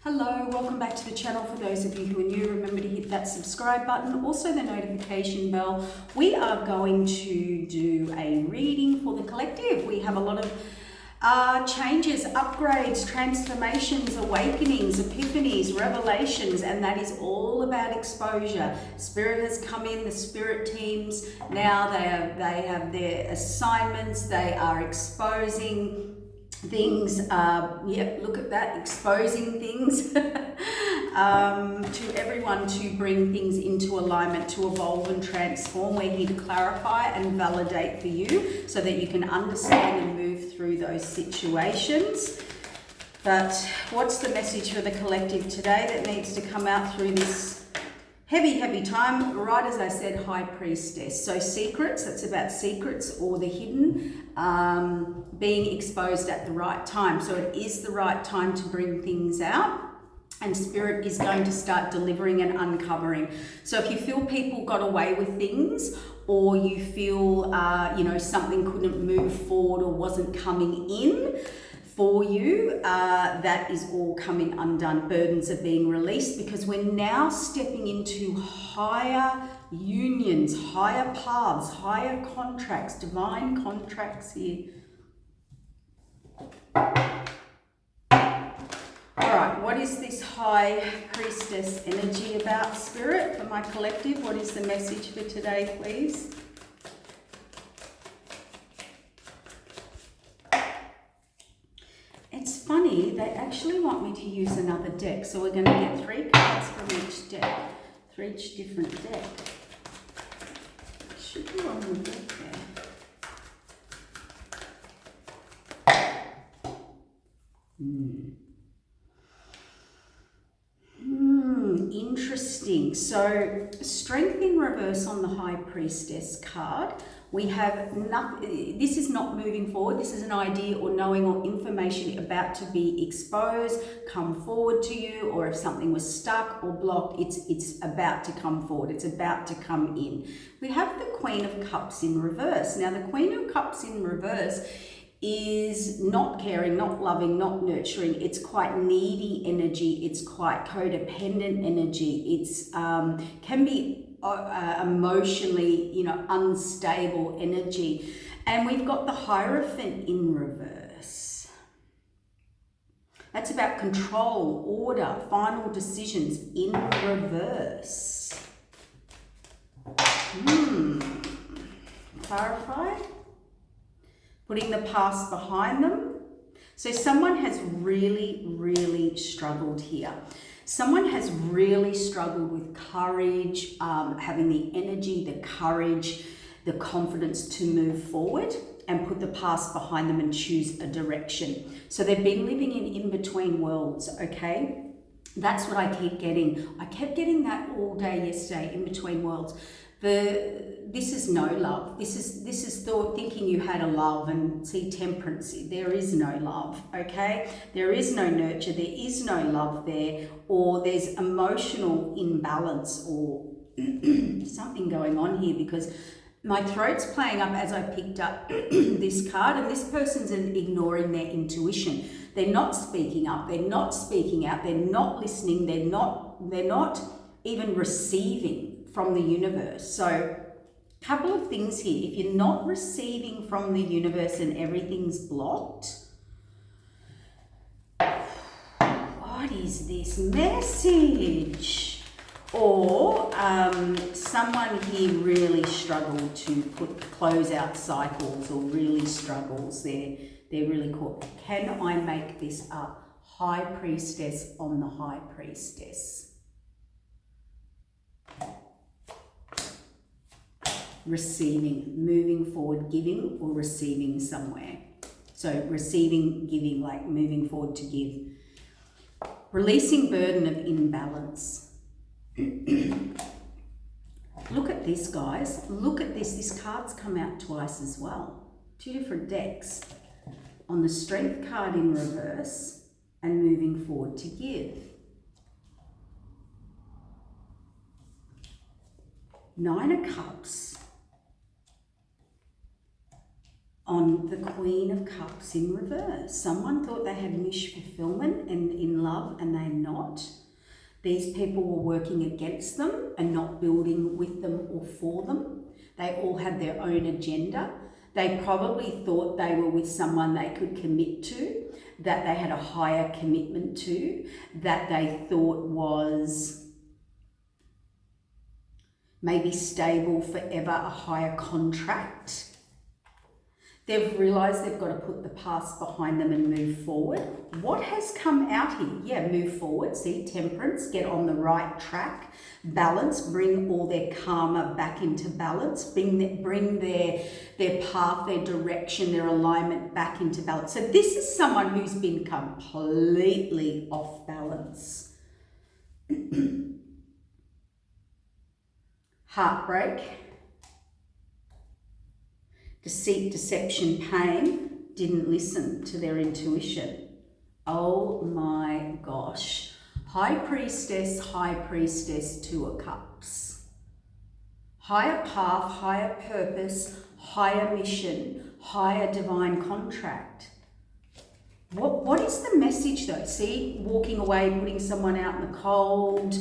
Hello, welcome back to the channel. For those of you who are new, remember to hit that subscribe button, also the notification bell. We are going to do a reading for the collective. We have a lot of changes, upgrades, transformations, awakenings, epiphanies, revelations, and that is all about exposure. Spirit has come in, the spirit teams, now they have their assignments, they are exposing things, look at that, exposing things to everyone to bring things into alignment, to evolve and transform. We're here to clarify and validate for you so that you can understand and move through those situations. But what's the message for the collective today that needs to come out through this heavy time? Right, as I said, High Priestess. So secrets, that's about secrets or the hidden, being exposed at the right time. So it is the right time to bring things out, and Spirit is going to start delivering and uncovering. So if you feel people got away with things, or you feel something couldn't move forward or wasn't coming in for you, that is all coming undone. Burdens are being released because we're now stepping into higher unions, higher paths, higher contracts, divine contracts here. All right, what is this High Priestess energy about, Spirit, for my collective? What is the message for today, please? It's funny, they actually want me to use another deck, so we're going to get 3 cards from each deck, for each different deck. Should be on the deck there. Interesting. So strength in reverse on the High Priestess card. We have nothing. This is not moving forward. This is an idea or knowing or information about to be exposed, come forward to you, or if something was stuck or blocked, it's about to come forward. It's about to come in. We have the Queen of Cups in reverse. Now, the Queen of Cups in reverse is not caring, not loving, not nurturing. It's quite needy energy. It's quite codependent energy. It's can be emotionally, unstable energy. And we've got the Hierophant in reverse. That's about control, order, final decisions in reverse. Clarify. Putting the past behind them. So someone has really struggled here. Someone has really struggled with courage, having the energy, the courage, the confidence to move forward and put the past behind them and choose a direction. So they've been living in between worlds, okay? That's what I keep getting. I kept getting that all day yesterday, in between worlds. This is no love. This is thinking you had a love, and see, Temperance. There is no love, okay? There is no nurture. There is no love there, or there's emotional imbalance or something going on here, because my throat's playing up as I picked up this card, and this person's ignoring their intuition. They're not speaking up. They're not speaking out. They're not listening. They're not even receiving from the universe. So, couple of things here. If you're not receiving from the universe and everything's blocked, what is this message? Or someone here really struggled to close out cycles, or really struggles. They're really caught. Can I make this up? High Priestess on the High Priestess. Receiving, moving forward, giving, or receiving somewhere. So receiving, giving, like moving forward to give. Releasing burden of imbalance. Look at this, guys. Look at this. This card's come out twice as well. 2 different decks. On the Strength card in reverse and moving forward to give. 9 of Cups. on the Queen of Cups in reverse. Someone thought they had wish fulfillment in love and they're not. These people were working against them and not building with them or for them. They all had their own agenda. They probably thought they were with someone they could commit to, that they had a higher commitment to, that they thought was maybe stable forever, a higher contract. They've realised they've got to put the past behind them and move forward. What has come out here? Yeah, move forward. See, temperance, get on the right track, balance, bring all their karma back into balance, bring their path, their direction, their alignment back into balance. So this is someone who's been completely off balance. Heartbreak. Deceit, deception, pain, didn't listen to their intuition. Oh my gosh. High Priestess, Two of Cups. Higher path, higher purpose, higher mission, higher divine contract. What is the message though? See, walking away, putting someone out in the cold.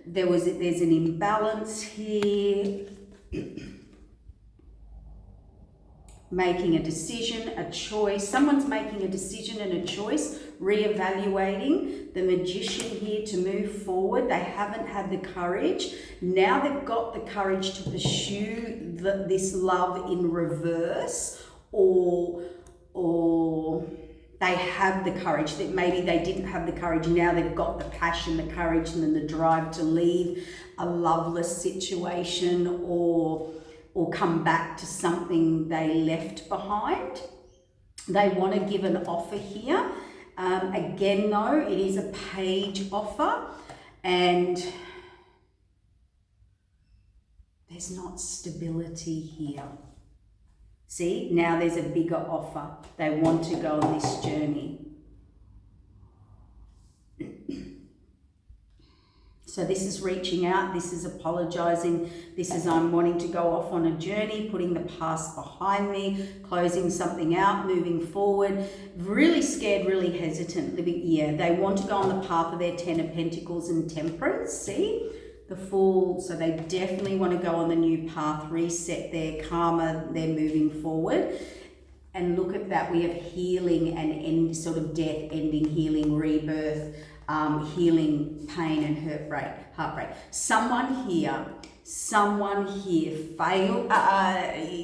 There's an imbalance here. Making a decision, a choice. Someone's making a decision and a choice, reevaluating. The Magician here to move forward. They haven't had the courage. Now they've got the courage to pursue this love in reverse, or they have the courage. That maybe they didn't have the courage. Now they've got the passion, the courage, and then the drive to leave a loveless situation or come back to something they left behind. They want to give an offer here. Again, though, it is a page offer and there's not stability here. See, now there's a bigger offer. They want to go on this journey. So this is reaching out, this is apologizing, this is I'm wanting to go off on a journey, putting the past behind me, closing something out, moving forward, really scared, really hesitant, they want to go on the path of their Ten of Pentacles and Temperance, see? The Fool, so they definitely want to go on the new path, reset their karma, they're moving forward. And look at that, we have healing and end, sort of death, ending, healing, rebirth, healing, pain and heartbreak. Someone here failed,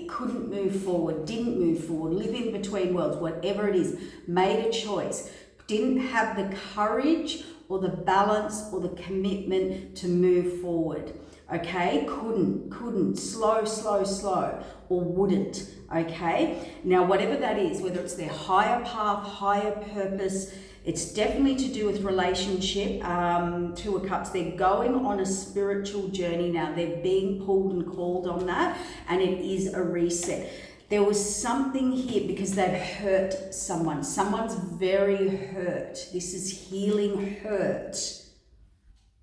couldn't move forward, didn't move forward, live in between worlds, whatever it is, made a choice, didn't have the courage or the balance or the commitment to move forward. Okay, couldn't, slow, or wouldn't, okay? Now, whatever that is, whether it's their higher path, higher purpose, it's definitely to do with relationship. Two of Cups, they're going on a spiritual journey now. They're being pulled and called on that, and it is a reset. There was something here because they've hurt someone. Someone's very hurt. This is healing hurt.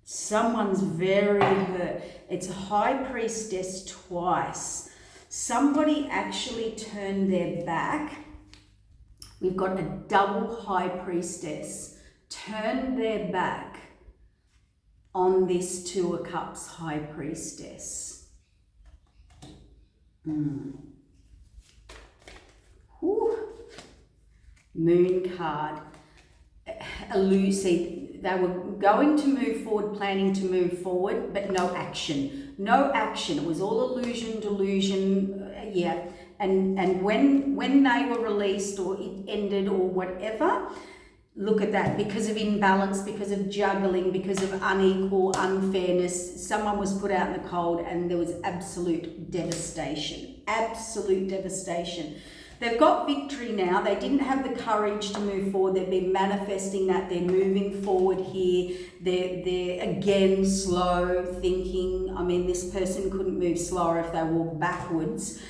Someone's very hurt. It's a High Priestess twice. Somebody actually turned their back. We've got a double High Priestess. Turned their back on this Two of Cups High Priestess. Moon card. See, they were going to move forward, planning to move forward, but no action. No action. It was all illusion, delusion, And when they were released or it ended or whatever, look at that. Because of imbalance, because of juggling, because of unequal, unfairness, someone was put out in the cold and there was absolute devastation. Absolute devastation. They've got victory now. They didn't have the courage to move forward. They've been manifesting that. They're moving forward here. They're again slow thinking. I mean, this person couldn't move slower if they walked backwards.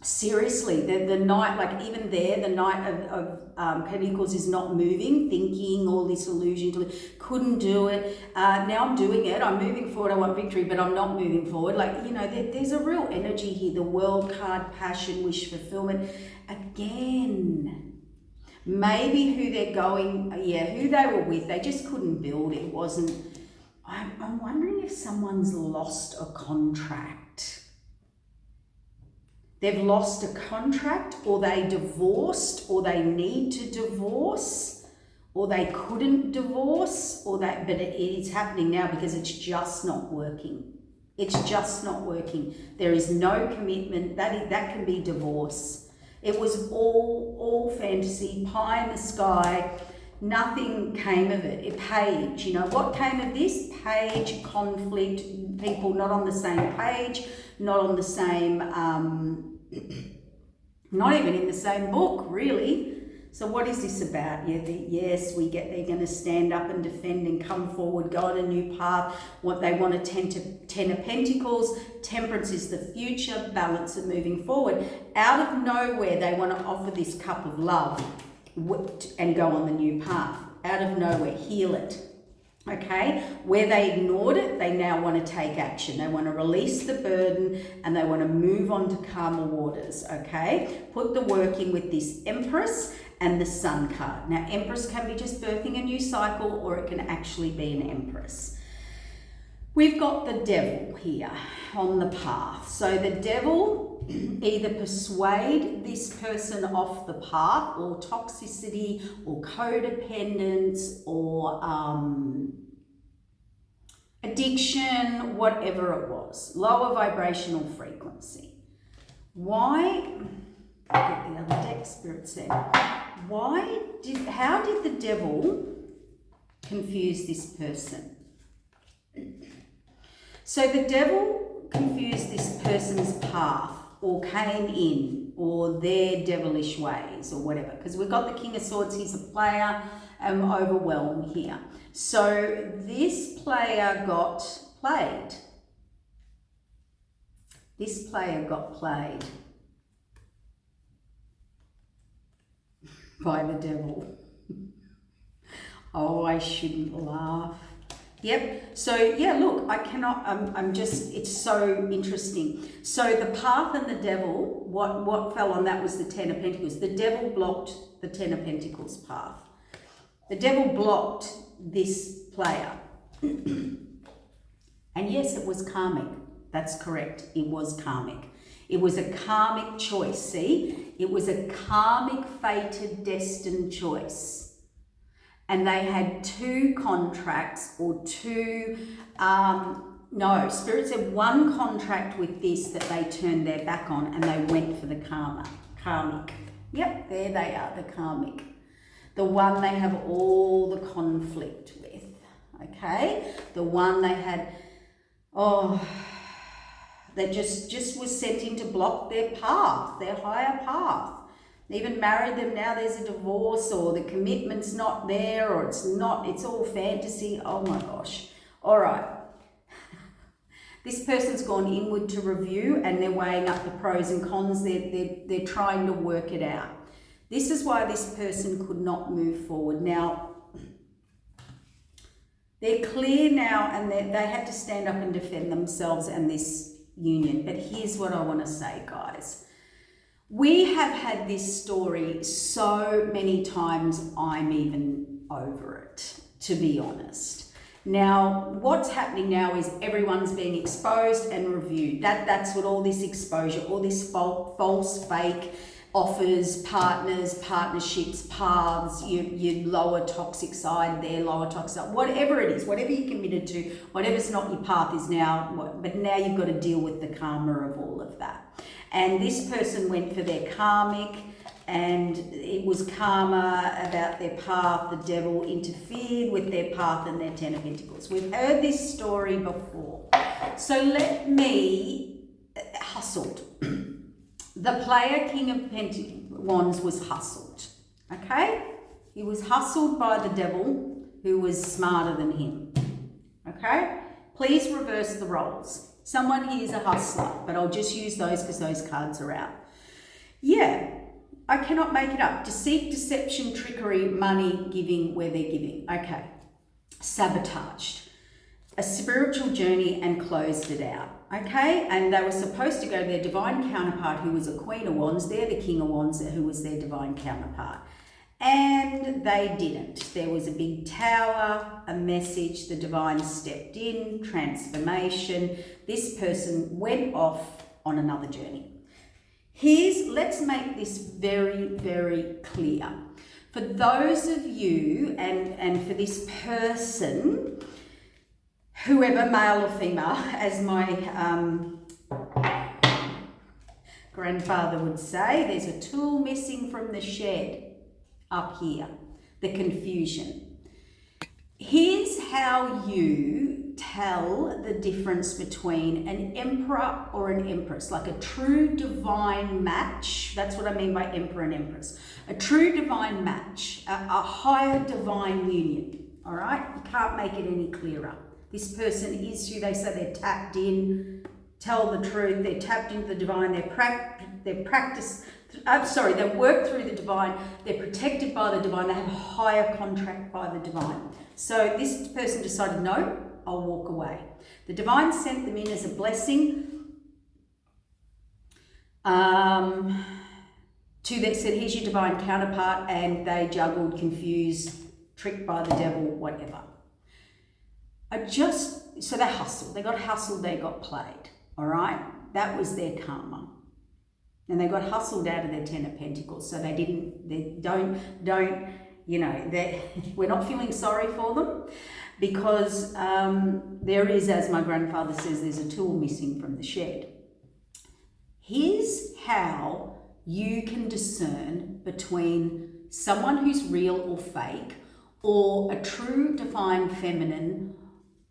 Seriously, the knight, like even there, the knight of Pentacles is not moving, thinking all this illusion, couldn't do it. Now I'm doing it, I'm moving forward, I want victory, but I'm not moving forward. Like, you know, there's a real energy here, the World card, passion, wish fulfillment. Again, maybe who they're going, who they were with, they just couldn't build it. It wasn't, I'm wondering if someone's lost a contract. They've lost a contract, or they divorced, or they need to divorce, or they couldn't divorce, but it is happening now because it's just not working. It's just not working. There is no commitment. That can be divorce. It was all fantasy, pie in the sky. Nothing came of it. A page, you know, what came of this? Page, conflict, people not on the same page, not on the same, not even in the same book, really. So what is this about? Yes, we get they're going to stand up and defend and come forward, go on a new path. What they want Ten of Pentacles. Temperance is the future, balance and moving forward. Out of nowhere, they want to offer this cup of love and go on the new path. Out of nowhere, heal it. Okay, where they ignored it, they now want to take action. They want to release the burden and they want to move on to calmer waters. Okay, put the work in with this Empress and the Sun card. Now, Empress can be just birthing a new cycle, or it can actually be an Empress. We've got the Devil here on the path. So the Devil either persuade this person off the path, or toxicity, or codependence, or addiction, whatever it was, lower vibrational frequency. Why? I'll get the other deck, Spirit said. How did the Devil confuse this person? So the Devil confused this person's path, or came in, or their devilish ways, or whatever. Because we've got the King of Swords, he's a player, overwhelmed here. So this player got played. This player got played by the Devil. Oh, I shouldn't laugh. Yep. So yeah, look, I cannot, it's so interesting. So the path and the Devil, what fell on that was the Ten of Pentacles. The Devil blocked the Ten of Pentacles path. The Devil blocked this player. And yes, it was karmic. That's correct. It was karmic. It was a karmic choice. See, it was a karmic, fated, destined choice. And they had two contracts, or two, Spirit said one contract with this that they turned their back on, and they went for the karmic. Yep, there they are, the karmic. The one they have all the conflict with, okay? The one they had, that just was sent in to block their path, their higher path. Even married them, now there's a divorce, or the commitment's not there, or it's all fantasy. Oh my gosh. All right. This person's gone inward to review, and they're weighing up the pros and cons. They're trying to work it out. This is why this person could not move forward. Now, they're clear now, and they had to stand up and defend themselves and this union. But here's what I want to say, guys. We have had this story so many times, I'm even over it, to be honest. Now, what's happening now is everyone's being exposed and reviewed. That's what all this exposure, all this false, fake offers, partners, partnerships, paths, your lower toxic side, their lower toxic side, whatever it is, whatever you're committed to, whatever's not your path is now, but now you've got to deal with the karma of all of that. And this person went for their karmic, and it was karma about their path. The Devil interfered with their path and their Ten of Pentacles. We've heard this story before. So let me, hustled. The player, King of Wands, was hustled, okay? He was hustled by the Devil, who was smarter than him, okay? Please reverse the roles. Someone here is a hustler, but I'll just use those because those cards are out. Yeah, I cannot make it up. Deceit, deception, trickery, money, giving where they're giving. Okay. Sabotaged. A spiritual journey and closed it out. Okay, and they were supposed to go to their divine counterpart who was a Queen of Wands. They're the King of Wands who was their divine counterpart. And they didn't. There was a big tower, a message, the divine stepped in, transformation. This person went off on another journey. Let's make this very, very clear. For those of you and for this person, whoever, male or female, as my grandfather would say, there's a tool missing from the shed up here, the confusion. Here's how you tell the difference between an emperor or an empress, like a true divine match. That's what I mean by emperor and empress. A true divine match, a higher divine union, all right? You can't make it any clearer. This person is who they say, they're tapped in, tell the truth, they're tapped into the divine, they work through the divine, they're protected by the divine, they have a higher contract by the divine. So this person decided, no, I'll walk away. The divine sent them in as a blessing. Said, here's your divine counterpart, and they juggled, confused, tricked by the devil, whatever. So they hustled. They got hustled, they got played. All right? That was their karma. And they got hustled out of their 10 of Pentacles. So we're not feeling sorry for them, because there is, as my grandfather says, there's a tool missing from the shed. Here's how you can discern between someone who's real or fake, or a true divine feminine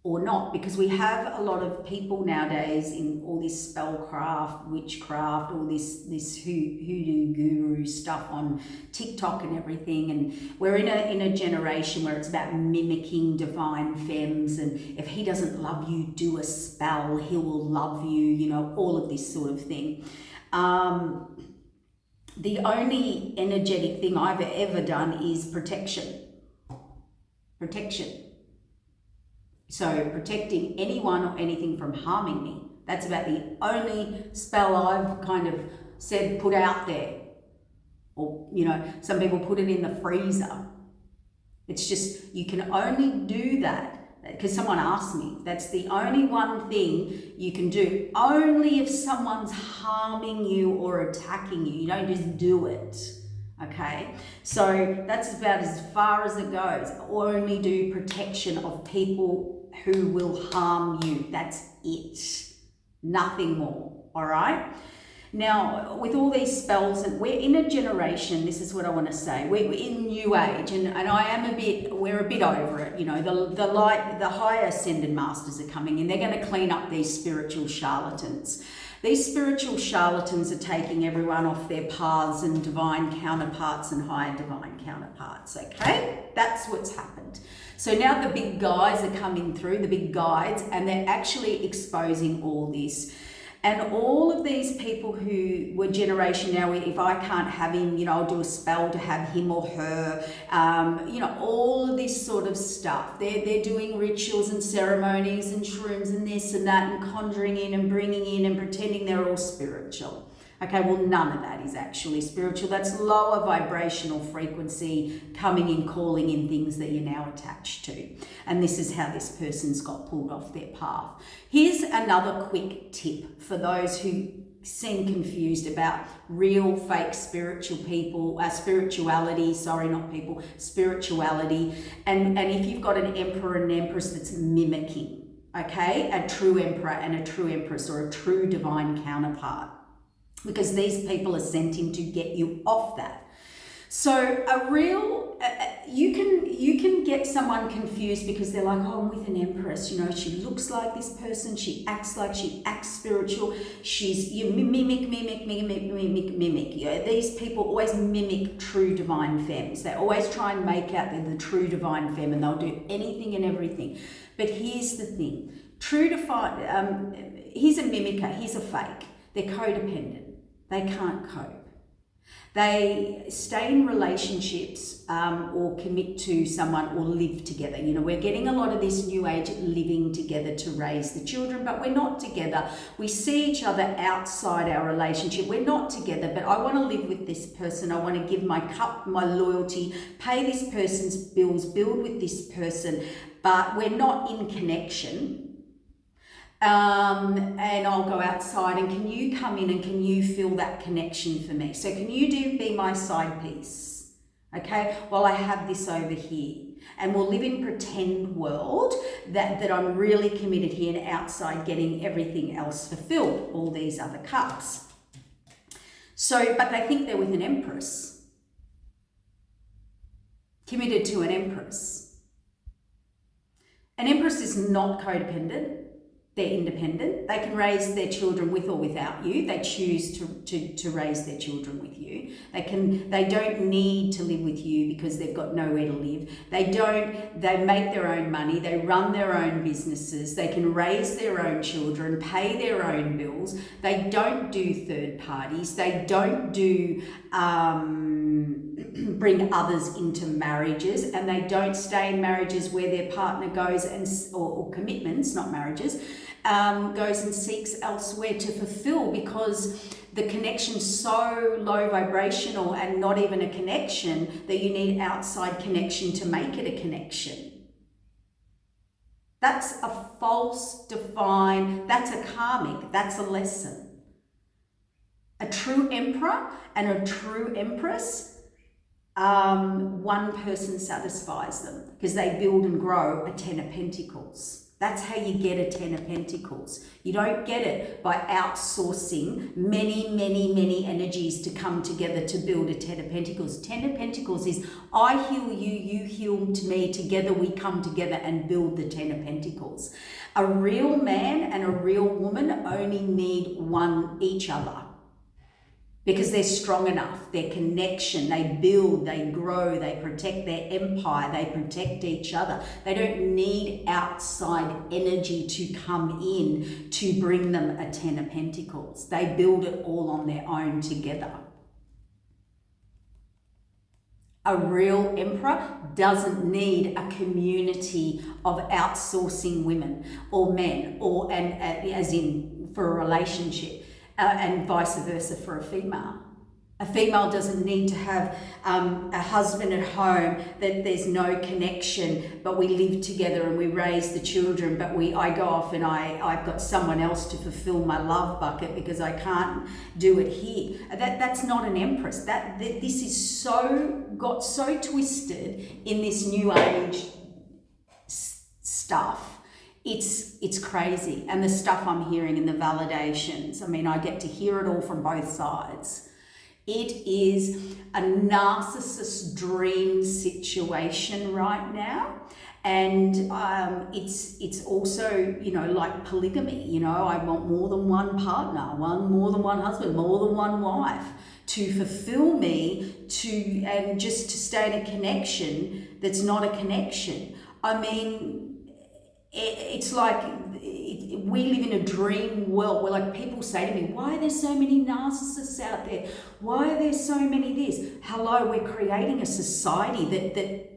or not, because we have a lot of people nowadays in all this spellcraft, witchcraft, all this hoodoo guru stuff on TikTok and everything, and we're in a generation where it's about mimicking divine femmes, and if he doesn't love you, do a spell, he will love you, all of this sort of thing. The only energetic thing I've ever done is protection. So protecting anyone or anything from harming me. That's about the only spell I've kind of said, put out there. Or, some people put it in the freezer. It's just, you can only do that because someone asked me. That's the only one thing you can do. Only if someone's harming you or attacking you. You don't just do it. Okay, so that's about as far as it goes. Only do protection of people who will harm you. That's it. Nothing more. All right. Now, with all these spells, and we're in a generation, this is what I want to say, we're in new age, and we're a bit over it. The higher ascended masters are coming in. They're going to clean up these spiritual charlatans. These spiritual charlatans are taking everyone off their paths and divine counterparts and higher divine counterparts, okay? That's what's happened. So now the big guys are coming through, the big guides, and they're actually exposing all this. And all of these people who were generation now, if I can't have him, I'll do a spell to have him or her, all of this sort of stuff. They're doing rituals and ceremonies and shrooms and this and that and conjuring in and bringing in and pretending they're all spiritual. Okay, well, none of that is actually spiritual. That's lower vibrational frequency coming in, calling in things that you're now attached to. And this is how this person's got pulled off their path. Here's another quick tip for those who seem confused about real, fake spiritual people, spirituality. And if you've got an emperor and an empress that's mimicking, okay, a true emperor and a true empress or a true divine counterpart. Because these people are sent in to get you off that. So you can get someone confused because they're like, oh, I'm with an empress, she looks like this person, she acts spiritual, you mimic. These people always mimic true divine femmes. They always try and make out they're the true divine femme, and they'll do anything and everything. But here's the thing, he's a mimicker, he's a fake. They're codependent. They can't cope. They stay in relationships or commit to someone or live together. You know, we're getting a lot of this new age living together to raise the children, but we're not together. We see each other outside our relationship. We're not together, but I want to live with this person. I want to give my cup, my loyalty, pay this person's bills, build with this person, but we're not in connection. And I'll go outside, and can you come in and can you feel that connection for me? So can you be my side piece, okay, while I have this over here? And we'll live in pretend world that I'm really committed here, and outside getting everything else fulfilled, all these other cups. So, but they think they're with an empress, committed to an empress. An empress is not codependent. They're independent. They can raise their children with or without you. They choose to raise their children with you. They don't need to live with you because they've got nowhere to live. They make their own money. They run their own businesses. They can raise their own children, pay their own bills. They don't do third parties. They don't do bring others into marriages, and they don't stay in marriages where their partner goes or commitments, not marriages, goes and seeks elsewhere to fulfill, because the connection's so low vibrational and not even a connection that you need outside connection to make it a connection. That's a false define, that's a karmic, that's a lesson. A true emperor and a true empress, one person satisfies them because they build and grow a 10 of Pentacles. That's how you get a 10 of Pentacles. You don't get it by outsourcing many energies to come together to build a 10 of Pentacles. 10 of Pentacles is I heal you, you heal to me, together we come together and build the 10 of Pentacles. A real man and a real woman only need each other. Because they're strong enough, their connection, they build, they grow, they protect their empire, they protect each other. They don't need outside energy to come in to bring them a 10 of Pentacles. They build it all on their own together. A real emperor doesn't need a community of outsourcing women or men, as in for a relationship. And vice versa for a female. A female doesn't need to have a husband at home that there's no connection, but we live together and we raise the children, but I go off and I've got someone else to fulfill my love bucket because I can't do it here. That's not an empress. This is got so twisted in this new age stuff. It's crazy. And the stuff I'm hearing and the validations, I mean, I get to hear it all from both sides. It is a narcissist dream situation right now. And it's also, like polygamy. I want more than one partner, more than one husband, more than one wife to fulfill me, and just to stay in a connection that's not a connection. I mean, it's like we live in a dream world where, like, people say to me, why are there so many narcissists out there? Why are there so many this? Hello, we're creating a society that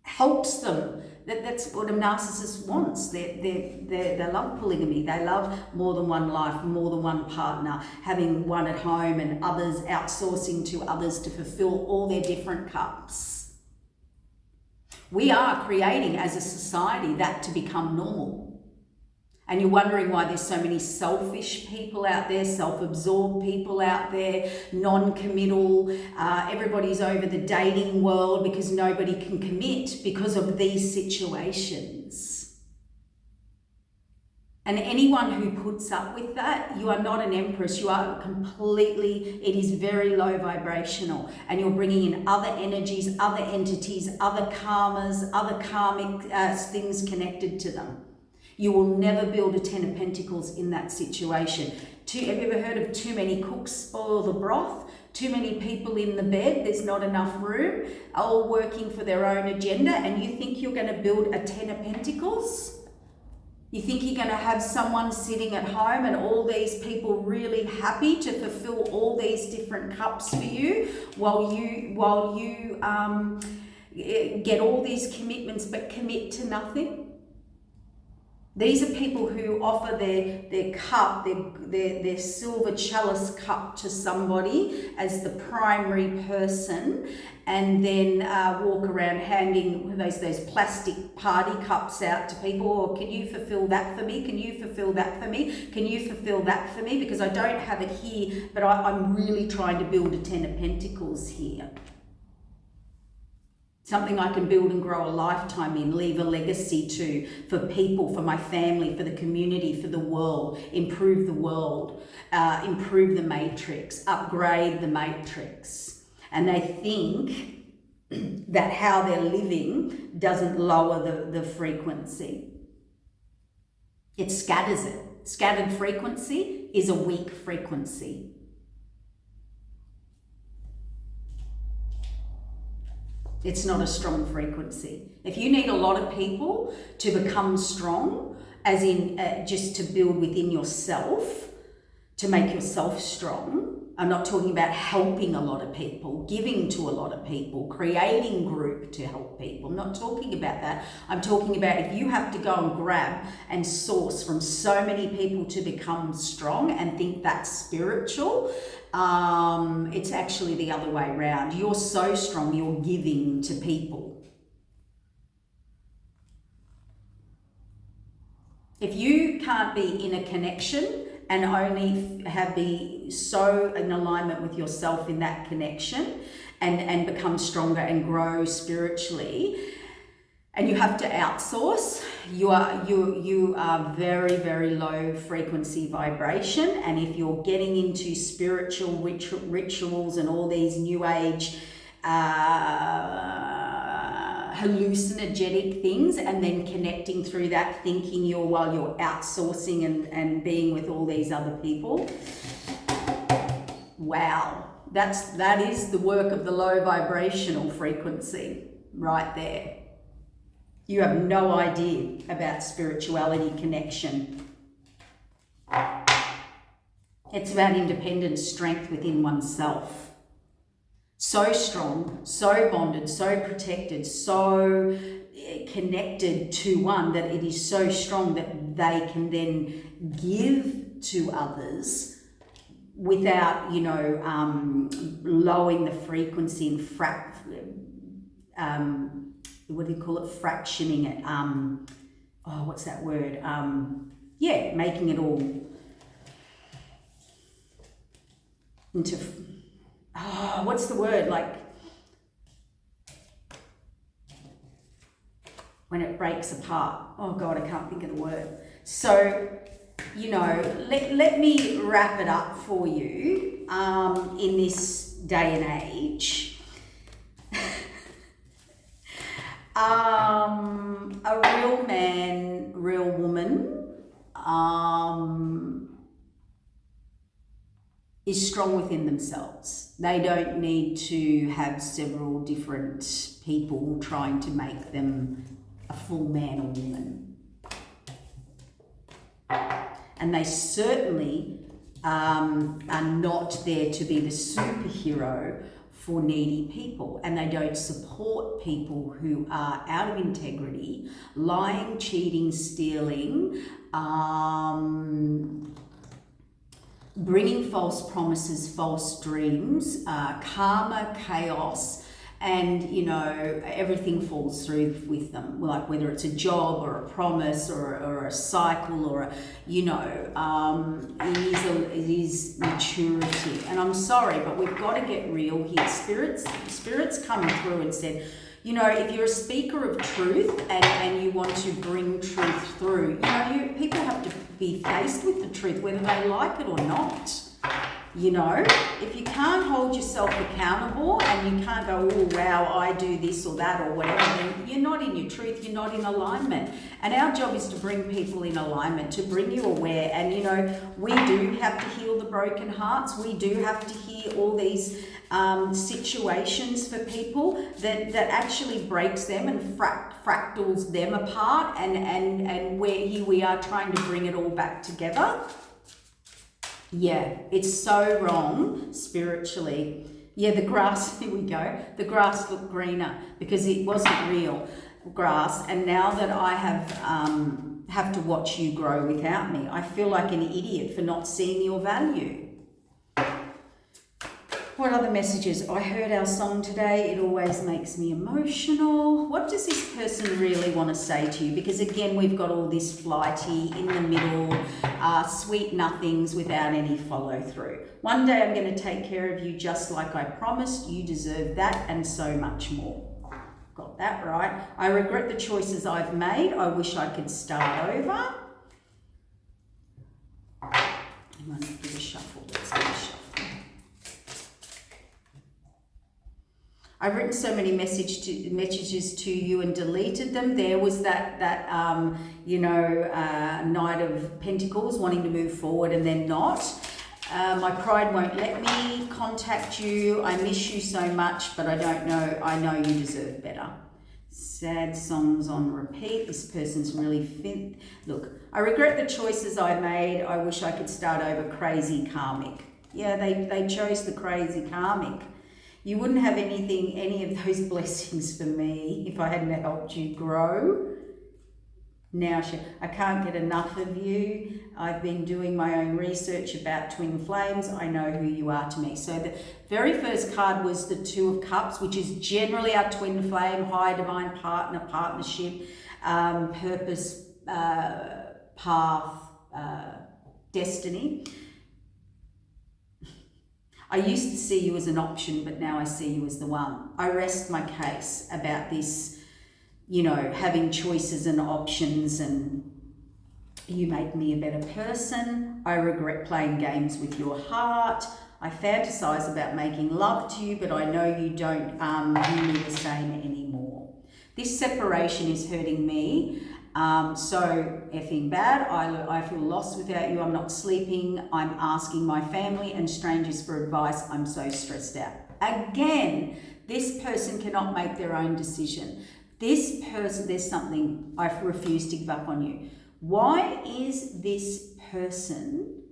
helps them. That's what a narcissist wants. They love polygamy. They love more than one life, more than one partner, having one at home and others outsourcing to others to fulfill all their different cups. We are creating as a society that to become normal. And you're wondering why there's so many selfish people out there, self-absorbed people out there, non-committal. Everybody's over the dating world because nobody can commit because of these situations. And anyone who puts up with that, you are not an empress. You are it is very low vibrational. And you're bringing in other energies, other entities, other karmas, other karmic things connected to them. You will never build a 10 of Pentacles in that situation. Have you ever heard of too many cooks spoil the broth? Too many people in the bed, there's not enough room, all working for their own agenda, and you think you're going to build a 10 of Pentacles? You think you're going to have someone sitting at home and all these people really happy to fulfill all these different cups for you while you get all these commitments but commit to nothing? These are people who offer their cup, their silver chalice cup to somebody as the primary person, and then walk around handing those plastic party cups out to people. Or can you fulfill that for me? Can you fulfill that for me? Can you fulfill that for me? Because I don't have it here, but I'm really trying to build a 10 of Pentacles here. Something I can build and grow a lifetime in, leave a legacy to, for people, for my family, for the community, for the world, improve the world, improve the matrix, upgrade the matrix. And they think that how they're living doesn't lower the frequency. It scatters it. Scattered frequency is a weak frequency. It's not a strong frequency. If you need a lot of people to become strong, as in just to build within yourself, to make yourself strong, I'm not talking about helping a lot of people, giving to a lot of people, creating group to help people. I'm not talking about that. I'm talking about if you have to go and grab and source from so many people to become strong and think that's spiritual, it's actually the other way around. You're so strong, you're giving to people. If you can't be in a connection and only be so in alignment with yourself in that connection and become stronger and grow spiritually, and you have to outsource, you are very, very low frequency vibration. And if you're getting into spiritual rituals and all these new age hallucinogenic things, and then connecting through that, thinking while you're outsourcing and being with all these other people, wow, that is the work of the low vibrational frequency right there. You have no idea about spirituality connection. It's about independent strength within oneself. So strong, so bonded, so protected, so connected to one that it is so strong that they can then give to others without, lowering the frequency and fractioning it. What's that word? Making it all into, what's the word? Like when it breaks apart. Oh God, I can't think of the word. So, let me wrap it up for you in this day and age. A real man, real woman is strong within themselves. They don't need to have several different people trying to make them a full man or woman. And they certainly are not there to be the superhero for needy people, and they don't support people who are out of integrity, lying, cheating, stealing, bringing false promises, false dreams, karma, chaos, and everything falls through with them, like whether it's a job or a promise or a cycle or it is maturity. And I'm sorry, but we've got to get real here. Spirits coming through and said, if you're a speaker of truth and you want to bring truth through, people have to be faced with the truth, whether they like it or not. If you can't hold yourself accountable and you can't go, oh wow, I do this or that or whatever, then you're not in your truth, you're not in alignment. And our job is to bring people in alignment, to bring you aware. And we do have to heal the broken hearts. We do have to see all these situations for people that actually breaks them and fractals them apart, and where here we are trying to bring it all back together. Yeah, it's so wrong spiritually. Yeah, the grass, here we go, the grass looked greener because it wasn't real grass, and now that I have to watch you grow without me, I feel like an idiot for not seeing your value. What other messages? I heard our song today. It always makes me emotional. What does this person really want to say to you? Because again, we've got all this flighty, in the middle, sweet nothings without any follow through. One day I'm going to take care of you just like I promised. You deserve that and so much more. Got that right. I regret the choices I've made. I wish I could start over. I'm going to give a shuffle. Let's give a shuffle. I've written so many messages to you and deleted them. There was that Knight of Pentacles wanting to move forward and then not. My pride won't let me contact you. I miss you so much, but I don't know. I know you deserve better. Sad songs on repeat. This person's really fit. Look, I regret the choices I made. I wish I could start over. Crazy karmic. Yeah, they chose the crazy karmic. You wouldn't have any of those blessings for me if I hadn't helped you grow. Now, I can't get enough of you. I've been doing my own research about twin flames. I know who you are to me. So the very first card was the Two of Cups, which is generally our twin flame, high divine partner, partnership, purpose, path, destiny. I used to see you as an option, but now I see you as the one. I rest my case about this, having choices and options, and you make me a better person. I regret playing games with your heart. I fantasize about making love to you, but I know you don't view me the same anymore. This separation is hurting me. So effing bad. I feel lost without you. I'm not sleeping. I'm asking my family and strangers for advice. I'm so stressed out. Again, this person cannot make their own decision. This person, there's something, I refuse to give up on you. Why is this person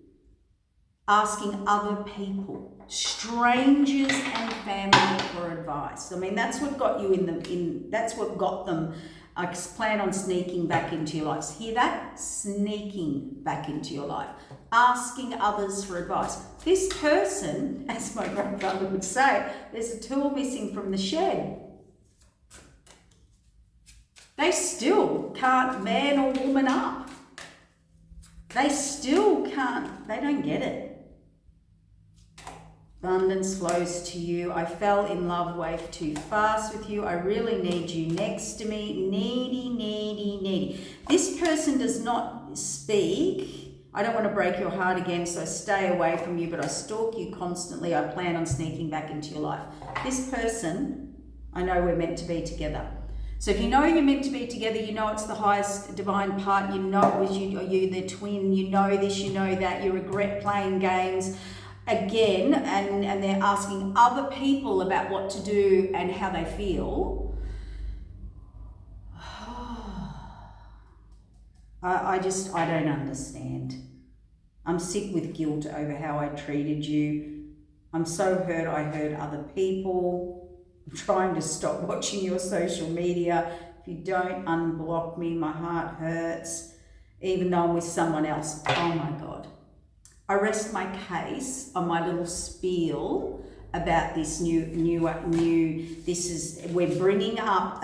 asking other people, strangers and family, for advice? I mean, that's what got you that's what got them. I plan on sneaking back into your life. Hear that? Sneaking back into your life. Asking others for advice. This person, as my grandfather would say, there's a tool missing from the shed. They still can't man or woman up. They still can't, they don't get it. Abundance flows to you. I fell in love way too fast with you. I really need you next to me. Needy, needy, needy. This person does not speak. I don't want to break your heart again, so I stay away from you, but I stalk you constantly. I plan on sneaking back into your life. This person, I know we're meant to be together. So if you know you're meant to be together, you know it's the highest divine part, you know it was you, the twin, you know this, you know that, you regret playing games. Again, and they're asking other people about what to do and how they feel. I don't understand. I'm sick with guilt over how I treated you. I'm so hurt I hurt other people. I'm trying to stop watching your social media. If you don't unblock me, my heart hurts, even though I'm with someone else. Oh my God. I rest my case on my little spiel about this we're bringing up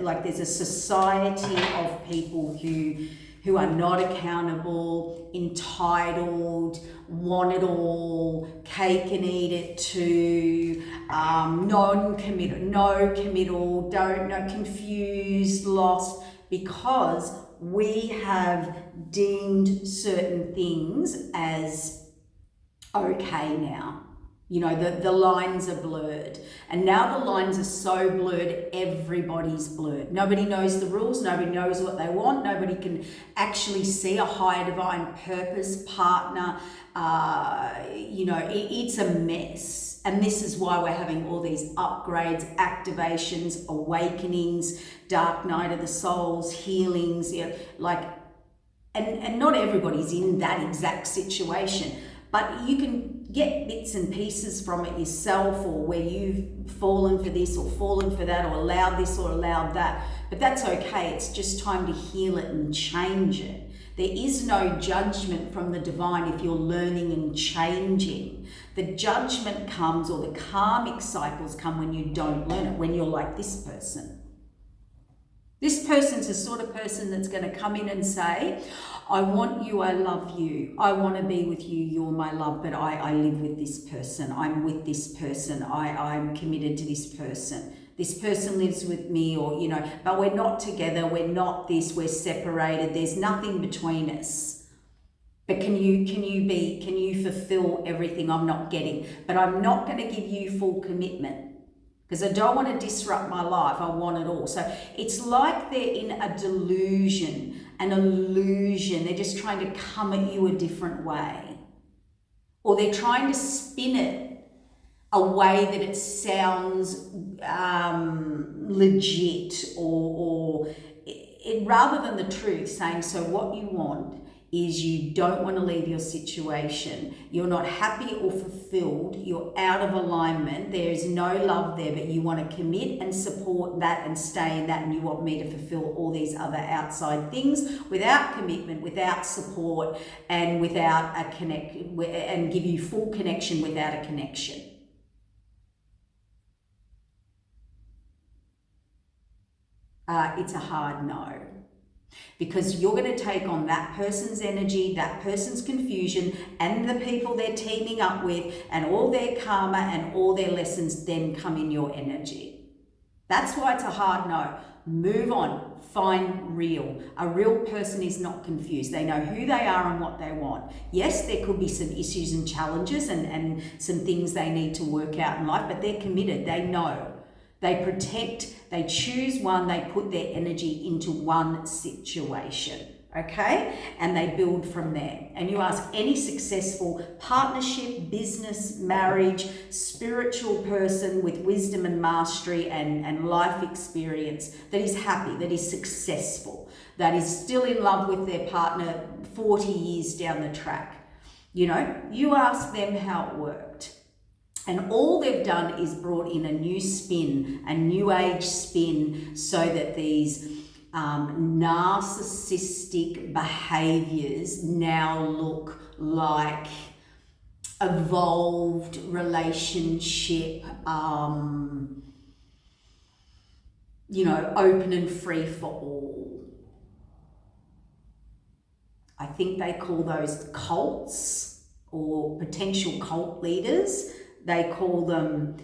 like there's a society of people who are not accountable, entitled, want it all, cake and eat it too, non-committal, no committal, don't know, confused, lost, because we have deemed certain things as okay now. You know, the lines are blurred. And now the lines are so blurred, everybody's blurred. Nobody knows the rules. Nobody knows what they want. Nobody can actually see a higher divine purpose, partner. You know, it's a mess. And this is why we're having all these upgrades, activations, awakenings, dark night of the souls, healings, you know, like, and not everybody's in that exact situation, but you can get bits and pieces from it yourself, or where you've fallen for this or fallen for that, or allowed this or allowed that. But that's okay. It's just time to heal it and change it. There is no judgment from the divine if you're learning and changing. The judgment comes, or the karmic cycles come, when you don't learn it, when you're like this person. This person's the sort of person that's going to come in and say, I want you, I love you, I want to be with you, you're my love, but I live with this person, I'm with this person, I'm committed to this person. This person lives with me, or, you know, but we're not together, we're not this, we're separated, there's nothing between us. But can you fulfill everything I'm not getting? But I'm not going to give you full commitment, because I don't want to disrupt my life. I want it all. So it's like they're in a delusion, an illusion. They're just trying to come at you a different way. Or they're trying to spin it a way that it sounds legit, or rather than the truth, saying, so what you want is you don't want to leave your situation, you're not happy or fulfilled, you're out of alignment, there is no love there, but you want to commit and support that and stay in that, and you want me to fulfill all these other outside things without commitment, without support, and without a connect, and give you full connection without a connection. It's a hard no. Because you're going to take on that person's energy, that person's confusion, and the people they're teaming up with, and all their karma and all their lessons then come in your energy. That's why it's a hard no. Move on. Find real. A real person is not confused. They know who they are and what they want. Yes, there could be some issues and challenges and some things they need to work out in life, but they're committed. They know. They protect, they choose one, they put their energy into one situation, okay? And they build from there. And you ask any successful partnership, business, marriage, spiritual person with wisdom and mastery and life experience that is happy, that is successful, that is still in love with their partner 40 years down the track. You know, you ask them how it worked. And all they've done is brought in a new spin, a new age spin, so that these narcissistic behaviors now look like evolved relationship, you know, open and free for all. I think they call those cults, or potential cult leaders. They call them,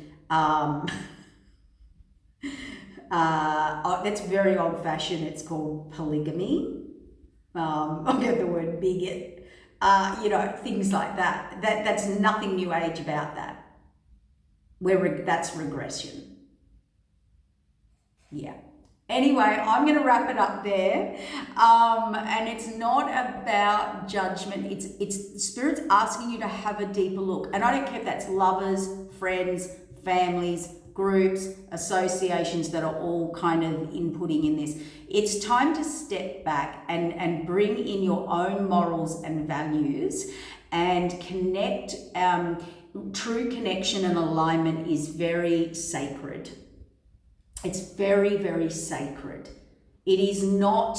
that's very old fashioned, it's called polygamy. I'll get the word bigot, you know, things like that. That's nothing new age about that. That's regression. Yeah. Anyway, I'm going to wrap it up there. And it's not about judgment. It's Spirit's asking you to have a deeper look. And I don't care if that's lovers, friends, families, groups, associations that are all kind of inputting in this. It's time to step back and bring in your own morals and values and connect. True connection and alignment is very sacred. It's very, very sacred. It is not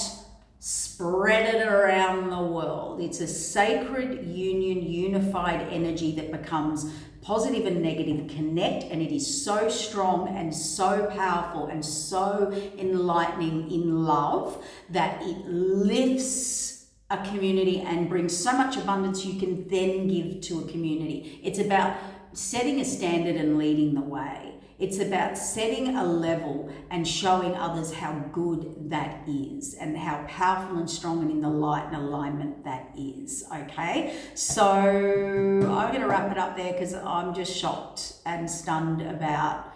spread it around the world. It's a sacred union, unified energy that becomes positive and negative connect, and it is so strong and so powerful and so enlightening in love that it lifts a community and brings so much abundance you can then give to a community. It's about setting a standard and leading the way. It's about setting a level and showing others how good that is and how powerful and strong and in the light and alignment that is, okay? So I'm going to wrap it up there because I'm just shocked and stunned about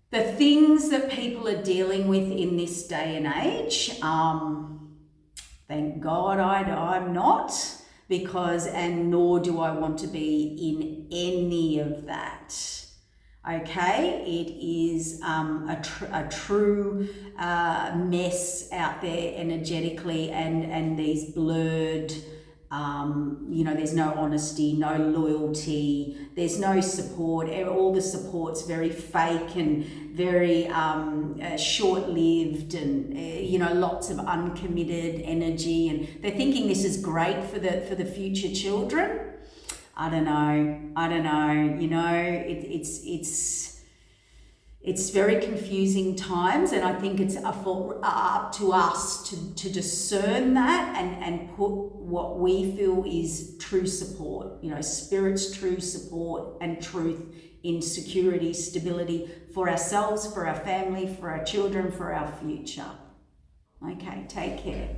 the things that people are dealing with in this day and age. Thank God I'm not, and nor do I want to be in any of that. Okay, it is a true mess out there energetically, and these blurred, there's no honesty, no loyalty, there's no support. All the support's very fake and very short-lived, and lots of uncommitted energy, and they're thinking this is great for the future children. I don't know. It's very confusing times, and I think it's up to us to discern that and put what we feel is true support, Spirit's true support and truth in security, stability for ourselves, for our family, for our children, for our future. Okay, take care.